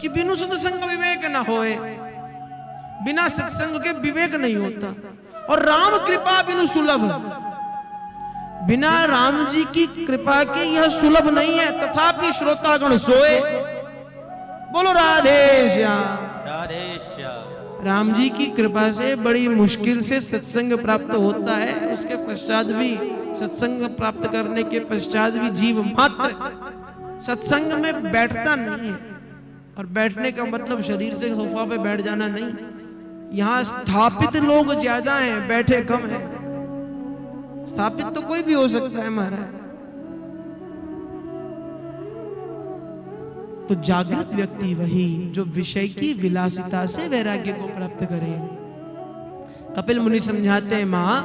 कि बिनु सत्संग विवेक न होए, बिना सत्संग के विवेक नहीं होता। और राम कृपा बिनु सुलभ, बिना राम जी की कृपा के यह सुलभ नहीं है। तथापि श्रोतागण सोए। बोलो राधे श्याम। राधे श्याम। राम जी की कृपा से बड़ी मुश्किल से सत्संग प्राप्त होता है। उसके पश्चात भी सत्संग प्राप्त करने के पश्चात भी जीव मात्र सत्संग में बैठता नहीं है। और बैठने का मतलब शरीर से सोफा पे बैठ जाना नहीं। यहाँ स्थापित लोग ज्यादा हैं, बैठे कम हैं। स्थापित तो कोई भी हो सकता है महाराज। तो जागृत व्यक्ति वही जो विषय की विलासिता से वैराग्य को प्राप्त करे। कपिल मुनि समझाते हैं, मां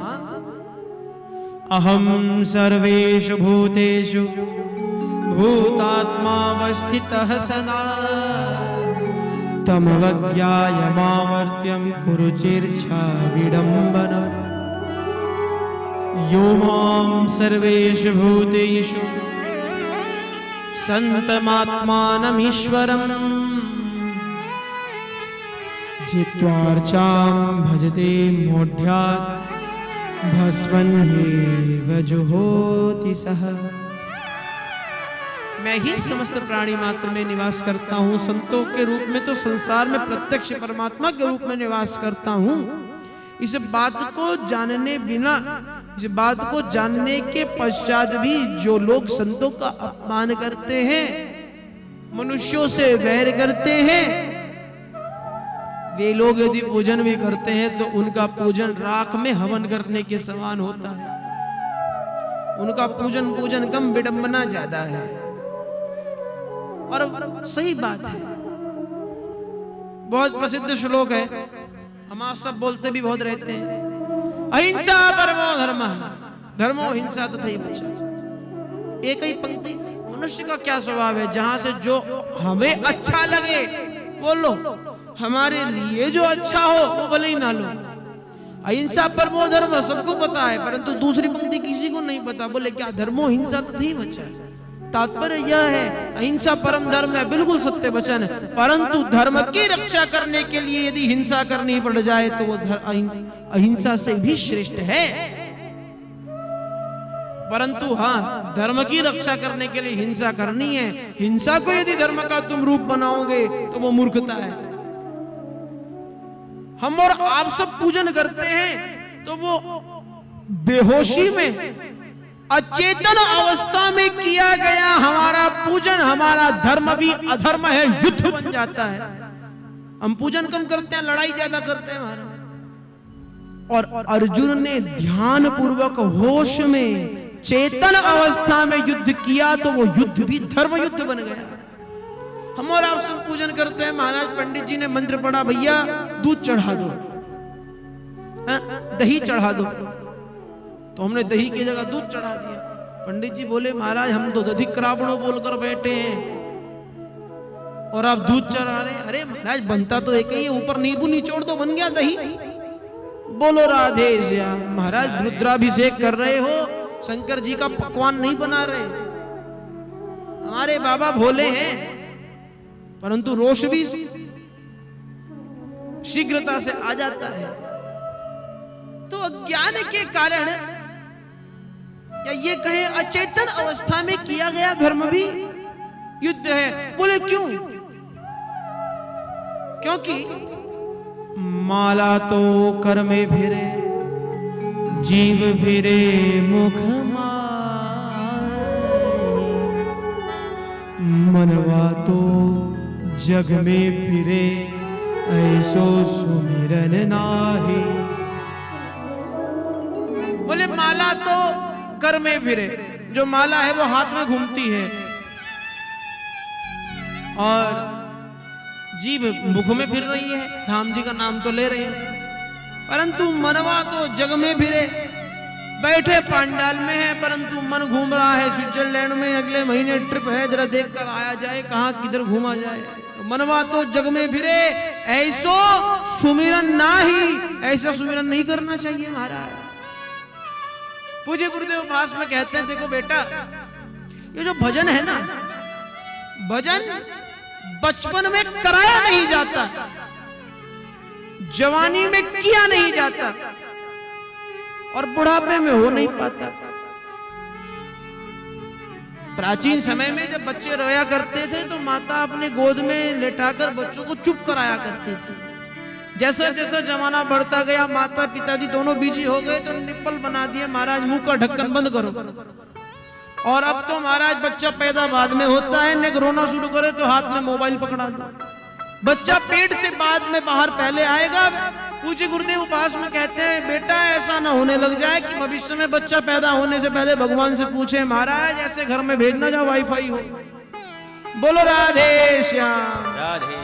अहम सर्वेषु भूतेषु भूतात्मावस्थितः सदा तमवज्ञाय मामर्त्यं कुरु चिर्छा विडम्बनम्। यो मां सर्वेषु भूतेषु संतमात्मानमीश्वरम् हित्वार्चां भजते मोढ्यात् भस्मन्येव जुहोति सः। मैं ही समस्त प्राणी मात्र में निवास करता हूँ। संतों के रूप में तो संसार में प्रत्यक्ष परमात्मा के रूप में निवास करता हूँ। इस बात को जानने बिना, इस बात को जानने के पश्चात भी जो लोग संतों का अपमान करते हैं, मनुष्यों से वैर करते हैं, वे लोग यदि पूजन भी करते हैं तो उनका पूजन राख में हवन करने के समान होता है। उनका पूजन कम, विडंबना ज्यादा है। और सही बात है। बहुत प्रसिद्ध श्लोक है, हम आप सब बोलते भी बहुत रहते हैं, अहिंसा परमो धर्मः, धर्मो हिंसा तथैव च। एक ही पंक्ति। मनुष्य का क्या स्वभाव है, जहां से जो हमें अच्छा लगे वो लो, हमारे लिए जो अच्छा हो वो भले ही ना लो। अहिंसा परमो धर्म सबको पता है, परंतु दूसरी पंक्ति किसी को नहीं पता। बोले क्या, धर्मो हिंसा तथैव च। तात्पर्य यह है, अहिंसा परम धर्म है, बिल्कुल सत्य वचन है, परंतु धर्म की रक्षा करने के लिए यदि हिंसा करनी पड़ जाए तो वो अहिंसा से भी श्रेष्ठ है। परंतु हाँ, धर्म की रक्षा करने के लिए हिंसा करनी है। हिंसा को यदि धर्म का तुम रूप बनाओगे तो वो मूर्खता है। हम और आप सब पूजन करते हैं तो वो बेहोशी में, अचेतन अवस्था में किया गया हमारा पूजन, हमारा धर्म भी अधर्म है, युद्ध बन जाता है। हम पूजन कम करते हैं, लड़ाई ज्यादा करते हैं महाराज। और अर्जुन ने ध्यान पूर्वक होश में चेतन अवस्था में युद्ध किया तो वो युद्ध भी धर्म युद्ध बन गया। हम और आप सब पूजन करते हैं महाराज। पंडित जी ने मंत्र पढ़ा, भैया दूध चढ़ा दो, दही चढ़ा दो, तो हमने दही की जगह दूध चढ़ा दिया। पंडित जी बोले, महाराज हम तो दधिक्रावणों बोलकर बैठे हैं और आप दूध चढ़ा रहे हैं। अरे महाराज बनता तो एक ही है, ऊपर नींबू निचोड़ दो, बन गया दही। बोलो राधे श्याम। महाराज रुद्राभिषेक कर रहे हो, शंकर जी का पकवान नहीं बना रहे। हमारे बाबा भोले हैं, परंतु रोष भी शीघ्रता से आ जाता है। तो अज्ञान के कारण, या ये कहे अचेतन अवस्था में किया गया धर्म भी युद्ध है। बोले क्यों? क्योंकि माला तो कर में फिरे, जीव फिरे मुख माय, मनवा तो जग में फिरे, ऐसो सुमिरन नाहि। बोले माला तो कर में फिरे, जो माला है वो हाथ में घूमती है, और जीभ मुख में फिर रही है, धाम जी का नाम तो ले रही है, परंतु मनवा तो जग में फिरे। बैठे पांडाल में है परंतु मन घूम रहा है स्विट्जरलैंड में, अगले महीने ट्रिप है, जरा देख कर आया जाए कहाँ किधर घूमा जाए। तो मनवा तो जग में फिरे, ऐसो सुमिरन नाही, ऐसा सुमिरन नहीं करना चाहिए महाराज। पूज्य गुरुदेव पास में कहते हैं, देखो बेटा, ये जो भजन है ना, भजन बचपन में कराया नहीं जाता, जवानी में किया नहीं जाता और बुढ़ापे में हो नहीं पाता। प्राचीन समय में जब बच्चे रोया करते थे तो माता अपने गोद में लेटाकर बच्चों को चुप कराया करती थी। जैसा जैसा जमाना बढ़ता गया, माता पिताजी दोनों बिजी हो गए तो निप्पल बना दिए, महाराज मुंह का ढक्कन बंद करो। और अब तो महाराज बच्चा पैदा बाद में होता है, नेक रोना शुरू करे तो हाथ में मोबाइल पकड़ा दो। बच्चा पेट से बाद में बाहर पहले आएगा। पूज्य गुरुदेव उपास में कहते हैं बेटा ऐसा ना होने लग जाए कि भविष्य में बच्चा पैदा होने से पहले भगवान से पूछे महाराज ऐसे घर में भेजना जहाँ वाईफाई हो। बोलो राधे श्याम। राधे